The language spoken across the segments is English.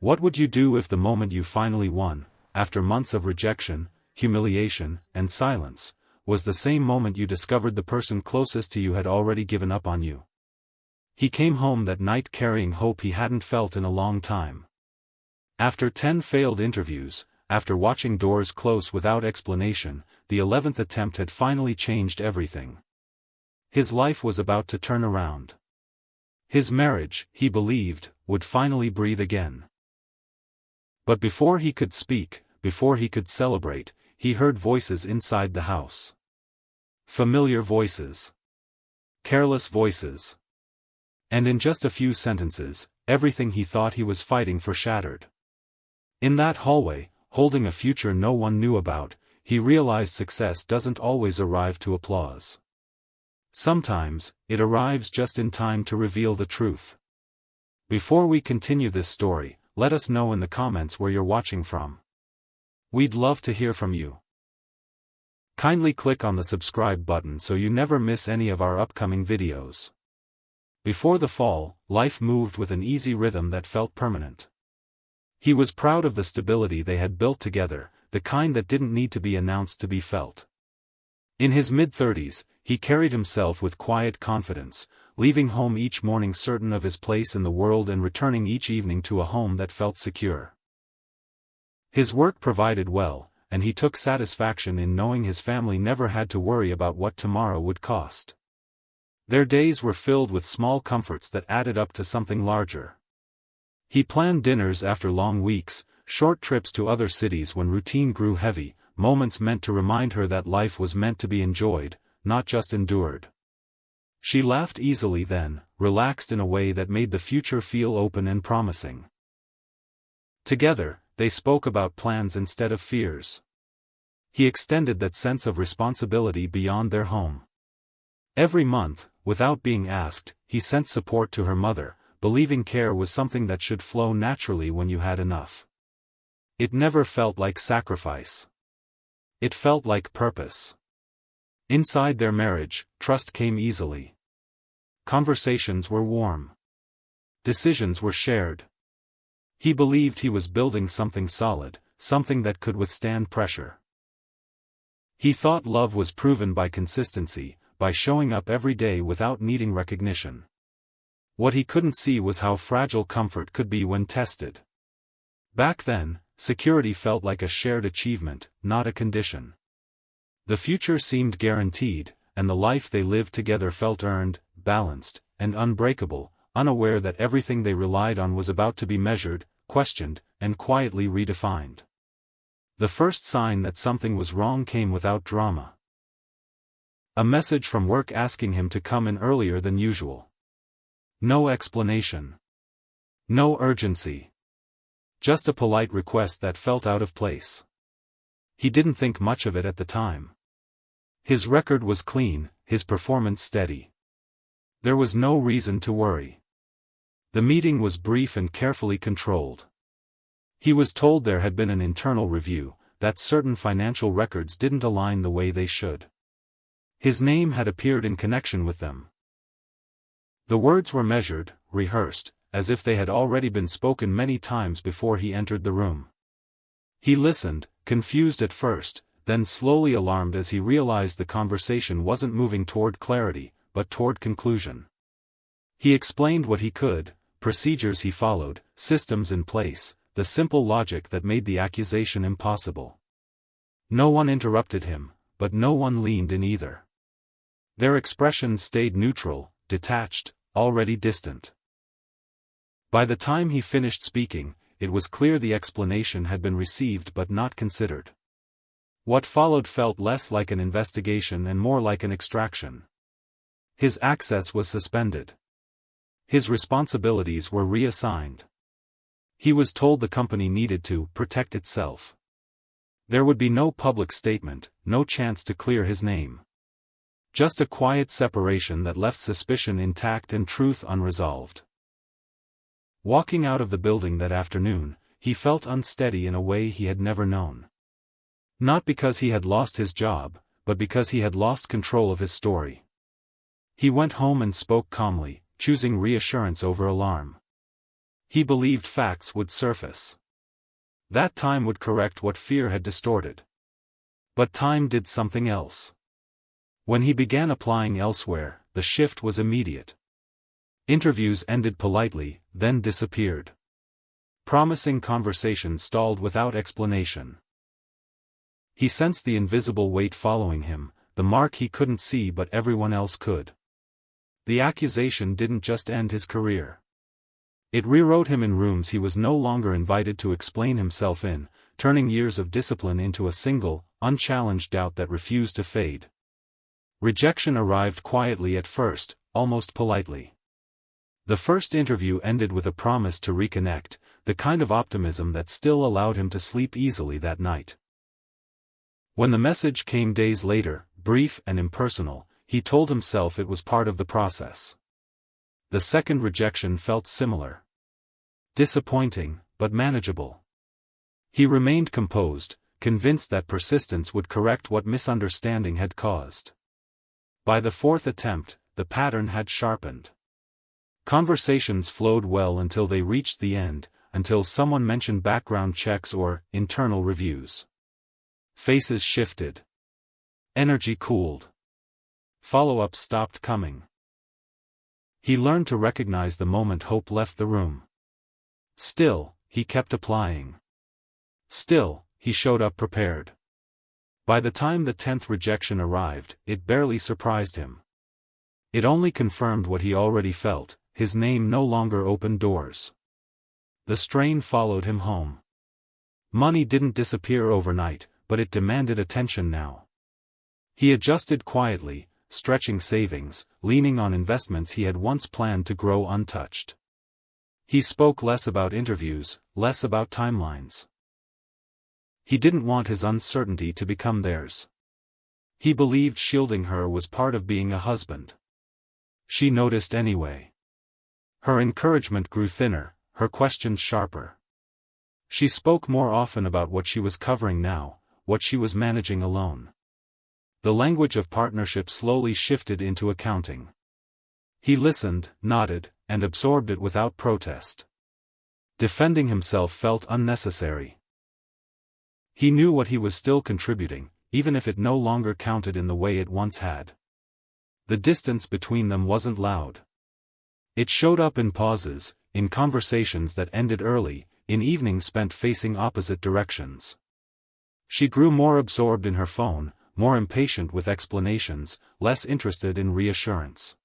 What would you do if the moment you finally won, after months of rejection, humiliation, and silence, was the same moment you discovered the person closest to you had already given up on you? He came home that night carrying hope he hadn't felt in a long time. After 10 failed interviews, after watching doors close without explanation, the 11th attempt had finally changed everything. His life was about to turn around. His marriage, he believed, would finally breathe again. But before he could speak, before he could celebrate, he heard voices inside the house. Familiar voices. Careless voices. And in just a few sentences, everything he thought he was fighting for shattered. In that hallway, holding a future no one knew about, he realized success doesn't always arrive to applause. Sometimes, it arrives just in time to reveal the truth. Before we continue this story, let us know in the comments where you're watching from. We'd love to hear from you. Kindly click on the subscribe button so you never miss any of our upcoming videos. Before the fall, life moved with an easy rhythm that felt permanent. He was proud of the stability they had built together, the kind that didn't need to be announced to be felt. In his mid-30s, he carried himself with quiet confidence, leaving home each morning certain of his place in the world and returning each evening to a home that felt secure. His work provided well, and he took satisfaction in knowing his family never had to worry about what tomorrow would cost. Their days were filled with small comforts that added up to something larger. He planned dinners after long weeks, short trips to other cities when routine grew heavy, moments meant to remind her that life was meant to be enjoyed, not just endured. She laughed easily then, relaxed in a way that made the future feel open and promising. Together, they spoke about plans instead of fears. He extended that sense of responsibility beyond their home. Every month, without being asked, he sent support to her mother, believing care was something that should flow naturally when you had enough. It never felt like sacrifice. It felt like purpose. Inside their marriage, trust came easily. Conversations were warm. Decisions were shared. He believed he was building something solid, something that could withstand pressure. He thought love was proven by consistency, by showing up every day without needing recognition. What he couldn't see was how fragile comfort could be when tested. Back then, security felt like a shared achievement, not a condition. The future seemed guaranteed, and the life they lived together felt earned, balanced, and unbreakable, unaware that everything they relied on was about to be measured, questioned, and quietly redefined. The first sign that something was wrong came without drama. A message from work asking him to come in earlier than usual. No explanation. No urgency. Just a polite request that felt out of place. He didn't think much of it at the time. His record was clean, his performance steady. There was no reason to worry. The meeting was brief and carefully controlled. He was told there had been an internal review, that certain financial records didn't align the way they should. His name had appeared in connection with them. The words were measured, rehearsed, as if they had already been spoken many times before he entered the room. He listened, confused at first, then slowly alarmed as he realized the conversation wasn't moving toward clarity, but toward conclusion. He explained what he could, procedures he followed, systems in place, the simple logic that made the accusation impossible. No one interrupted him, but no one leaned in either. Their expressions stayed neutral, detached, already distant. By the time he finished speaking, it was clear the explanation had been received but not considered. What followed felt less like an investigation and more like an extraction. His access was suspended. His responsibilities were reassigned. He was told the company needed to protect itself. There would be no public statement, no chance to clear his name. Just a quiet separation that left suspicion intact and truth unresolved. Walking out of the building that afternoon, he felt unsteady in a way he had never known. Not because he had lost his job, but because he had lost control of his story. He went home and spoke calmly, choosing reassurance over alarm. He believed facts would surface. That time would correct what fear had distorted. But time did something else. When he began applying elsewhere, the shift was immediate. Interviews ended politely, then disappeared. Promising conversation stalled without explanation. He sensed the invisible weight following him, the mark he couldn't see but everyone else could. The accusation didn't just end his career. It rewrote him in rooms he was no longer invited to explain himself in, turning years of discipline into a single, unchallenged doubt that refused to fade. Rejection arrived quietly at first, almost politely. The first interview ended with a promise to reconnect, the kind of optimism that still allowed him to sleep easily that night. When the message came days later, brief and impersonal, he told himself it was part of the process. The second rejection felt similar. Disappointing, but manageable. He remained composed, convinced that persistence would correct what misunderstanding had caused. By the fourth attempt, the pattern had sharpened. Conversations flowed well until they reached the end, until someone mentioned background checks or internal reviews. Faces shifted. Energy cooled. Follow-ups stopped coming. He learned to recognize the moment hope left the room. Still, he kept applying. Still, he showed up prepared. By the time the 10th rejection arrived, it barely surprised him. It only confirmed what he already felt: his name no longer opened doors. The strain followed him home. Money didn't disappear overnight, but it demanded attention now. He adjusted quietly, stretching savings, leaning on investments he had once planned to grow untouched. He spoke less about interviews, less about timelines. He didn't want his uncertainty to become theirs. He believed shielding her was part of being a husband. She noticed anyway. Her encouragement grew thinner, her questions sharper. She spoke more often about what she was covering now, what she was managing alone. The language of partnership slowly shifted into accounting. He listened, nodded, and absorbed it without protest. Defending himself felt unnecessary. He knew what he was still contributing, even if it no longer counted in the way it once had. The distance between them wasn't loud. It showed up in pauses, in conversations that ended early, in evenings spent facing opposite directions. She grew more absorbed in her phone, more impatient with explanations, less interested in reassurance.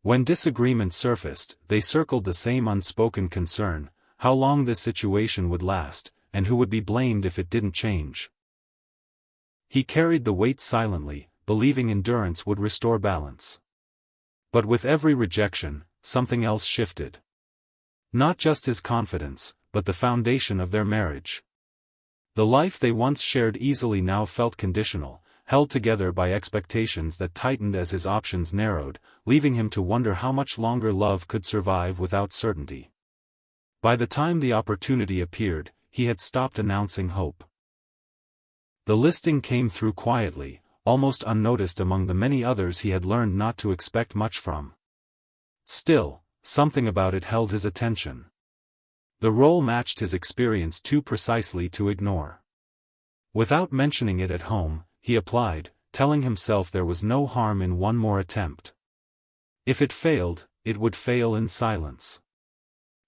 When disagreements surfaced, they circled the same unspoken concern: how long this situation would last, and who would be blamed if it didn't change. He carried the weight silently, believing endurance would restore balance. But with every rejection, something else shifted. Not just his confidence, but the foundation of their marriage. The life they once shared easily now felt conditional, held together by expectations that tightened as his options narrowed, leaving him to wonder how much longer love could survive without certainty. By the time the opportunity appeared, he had stopped announcing hope. The listing came through quietly, almost unnoticed among the many others he had learned not to expect much from. Still, something about it held his attention. The role matched his experience too precisely to ignore. Without mentioning it at home, he applied, telling himself there was no harm in one more attempt. If it failed, it would fail in silence.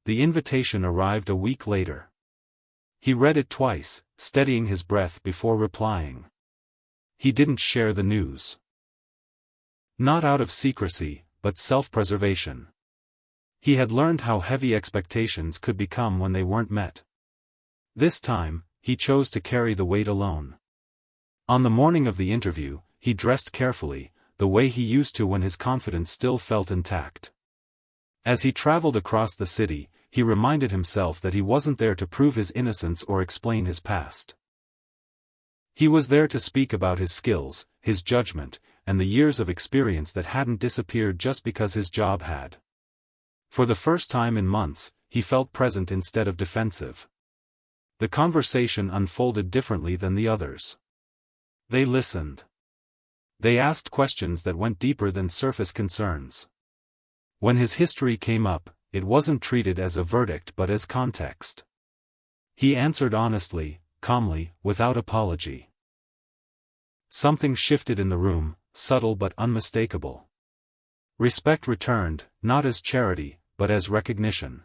The invitation arrived a week later. He read it twice, steadying his breath before replying. He didn't share the news. Not out of secrecy, but self-preservation. He had learned how heavy expectations could become when they weren't met. This time, he chose to carry the weight alone. On the morning of the interview, he dressed carefully, the way he used to when his confidence still felt intact. As he traveled across the city, he reminded himself that he wasn't there to prove his innocence or explain his past. He was there to speak about his skills, his judgment, and the years of experience that hadn't disappeared just because his job had. For the first time in months, he felt present instead of defensive. The conversation unfolded differently than the others. They listened. They asked questions that went deeper than surface concerns. When his history came up, it wasn't treated as a verdict but as context. He answered honestly, calmly, without apology. Something shifted in the room, subtle but unmistakable. Respect returned, not as charity, but as recognition.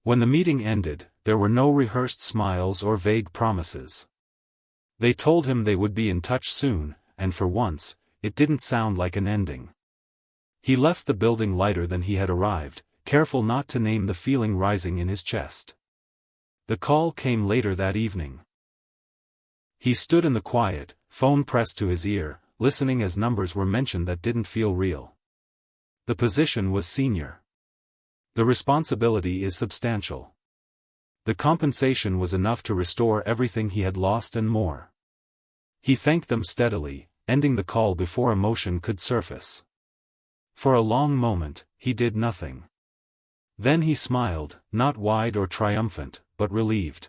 When the meeting ended, there were no rehearsed smiles or vague promises. They told him they would be in touch soon, and for once, it didn't sound like an ending. He left the building lighter than he had arrived, careful not to name the feeling rising in his chest. The call came later that evening. He stood in the quiet, phone pressed to his ear, listening as numbers were mentioned that didn't feel real. The position was senior. The responsibility is substantial. The compensation was enough to restore everything he had lost and more. He thanked them steadily, ending the call before emotion could surface. For a long moment, he did nothing. Then he smiled, not wide or triumphant, but relieved.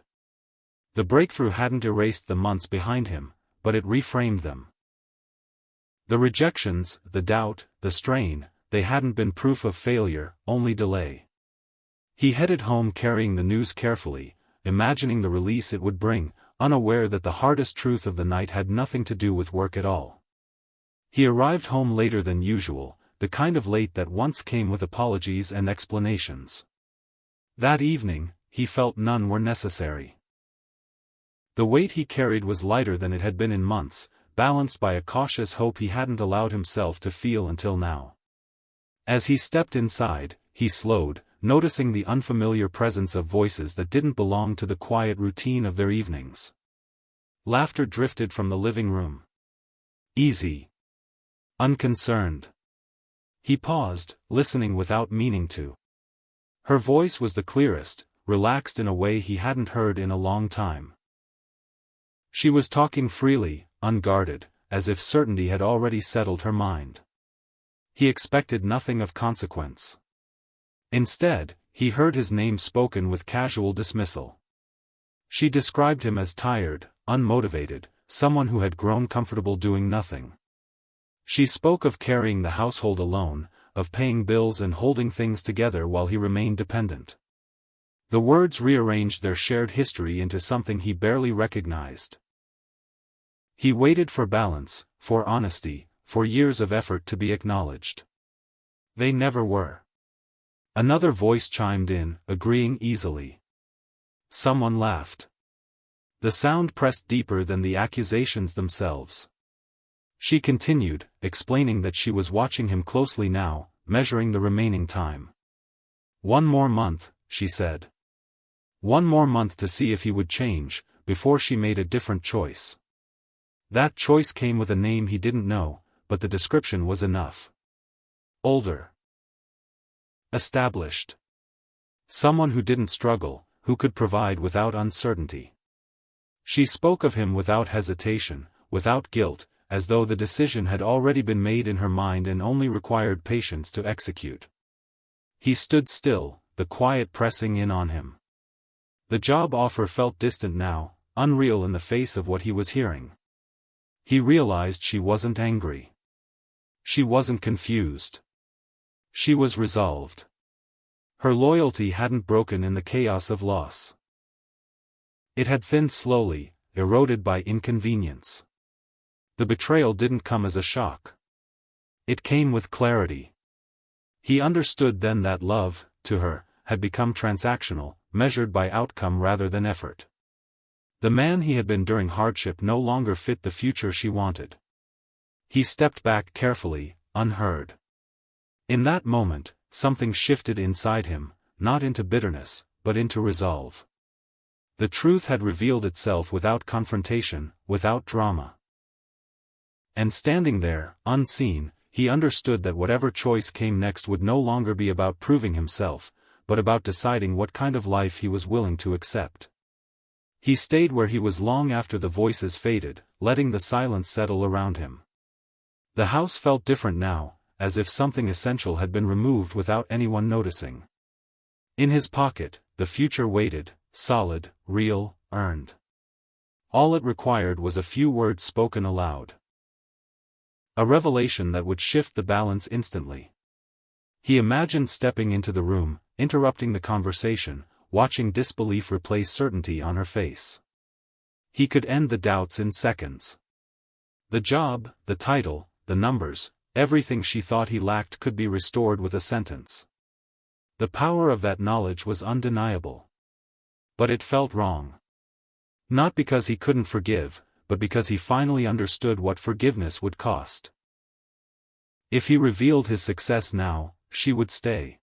The breakthrough hadn't erased the months behind him, but it reframed them. The rejections, the doubt, the strain, they hadn't been proof of failure, only delay. He headed home carrying the news carefully, imagining the release it would bring, unaware that the hardest truth of the night had nothing to do with work at all. He arrived home later than usual, the kind of late that once came with apologies and explanations. That evening, he felt none were necessary. The weight he carried was lighter than it had been in months, balanced by a cautious hope he hadn't allowed himself to feel until now. As he stepped inside, he slowed, noticing the unfamiliar presence of voices that didn't belong to the quiet routine of their evenings. Laughter drifted from the living room. Easy. Unconcerned. He paused, listening without meaning to. Her voice was the clearest, relaxed in a way he hadn't heard in a long time. She was talking freely, unguarded, as if certainty had already settled her mind. He expected nothing of consequence. Instead, he heard his name spoken with casual dismissal. She described him as tired, unmotivated, someone who had grown comfortable doing nothing. She spoke of carrying the household alone, of paying bills and holding things together while he remained dependent. The words rearranged their shared history into something he barely recognized. He waited for balance, for honesty, for years of effort to be acknowledged. They never were. Another voice chimed in, agreeing easily. Someone laughed. The sound pressed deeper than the accusations themselves. She continued, explaining that she was watching him closely now, measuring the remaining time. 1 more month, she said. 1 more month to see if he would change, before she made a different choice. That choice came with a name he didn't know, but the description was enough. Older. Established. Someone who didn't struggle, who could provide without uncertainty. She spoke of him without hesitation, without guilt, as though the decision had already been made in her mind and only required patience to execute. He stood still, the quiet pressing in on him. The job offer felt distant now, unreal in the face of what he was hearing. He realized she wasn't angry. She wasn't confused. She was resolved. Her loyalty hadn't broken in the chaos of loss. It had thinned slowly, eroded by inconvenience. The betrayal didn't come as a shock. It came with clarity. He understood then that love, to her, had become transactional, measured by outcome rather than effort. The man he had been during hardship no longer fit the future she wanted. He stepped back carefully, unheard. In that moment, something shifted inside him, not into bitterness, but into resolve. The truth had revealed itself without confrontation, without drama. And standing there, unseen, he understood that whatever choice came next would no longer be about proving himself, but about deciding what kind of life he was willing to accept. He stayed where he was long after the voices faded, letting the silence settle around him. The house felt different now, as if something essential had been removed without anyone noticing. In his pocket, the future waited, solid, real, earned. All it required was a few words spoken aloud. A revelation that would shift the balance instantly. He imagined stepping into the room, interrupting the conversation, watching disbelief replace certainty on her face. He could end the doubts in seconds. The job, the title, the numbers, everything she thought he lacked could be restored with a sentence. The power of that knowledge was undeniable. But it felt wrong. Not because he couldn't forgive, but because he finally understood what forgiveness would cost. If he revealed his success now, she would stay.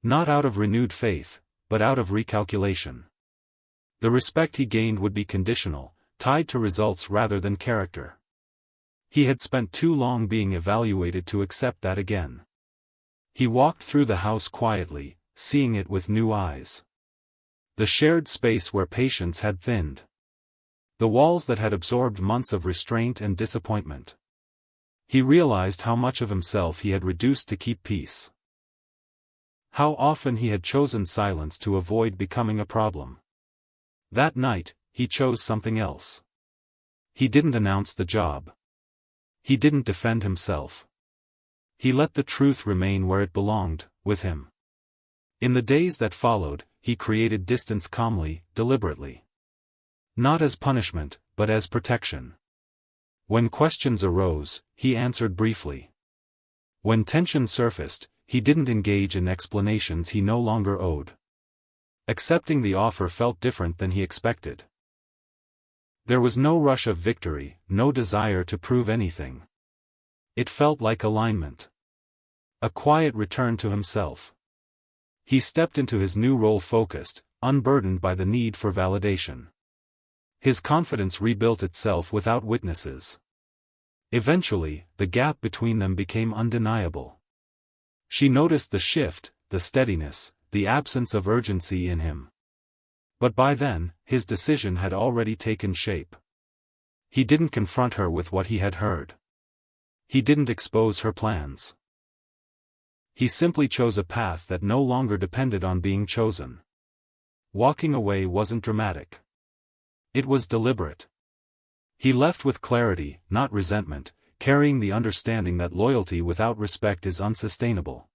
Not out of renewed faith, but out of recalculation. The respect he gained would be conditional, tied to results rather than character. He had spent too long being evaluated to accept that again. He walked through the house quietly, seeing it with new eyes. The shared space where patience had thinned. The walls that had absorbed months of restraint and disappointment. He realized how much of himself he had reduced to keep peace. How often he had chosen silence to avoid becoming a problem. That night, he chose something else. He didn't announce the job. He didn't defend himself. He let the truth remain where it belonged, with him. In the days that followed, he created distance calmly, deliberately. Not as punishment, but as protection. When questions arose, he answered briefly. When tension surfaced, he didn't engage in explanations he no longer owed. Accepting the offer felt different than he expected. There was no rush of victory, no desire to prove anything. It felt like alignment. A quiet return to himself. He stepped into his new role focused, unburdened by the need for validation. His confidence rebuilt itself without witnesses. Eventually, the gap between them became undeniable. She noticed the shift, the steadiness, the absence of urgency in him. But by then, his decision had already taken shape. He didn't confront her with what he had heard. He didn't expose her plans. He simply chose a path that no longer depended on being chosen. Walking away wasn't dramatic. It was deliberate. He left with clarity, not resentment, carrying the understanding that loyalty without respect is unsustainable.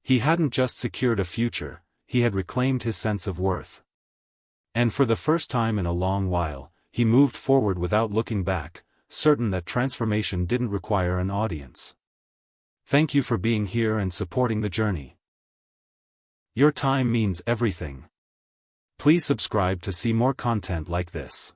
He hadn't just secured a future, he had reclaimed his sense of worth. And for the first time in a long while, he moved forward without looking back, certain that transformation didn't require an audience. Thank you for being here and supporting the journey. Your time means everything. Please subscribe to see more content like this.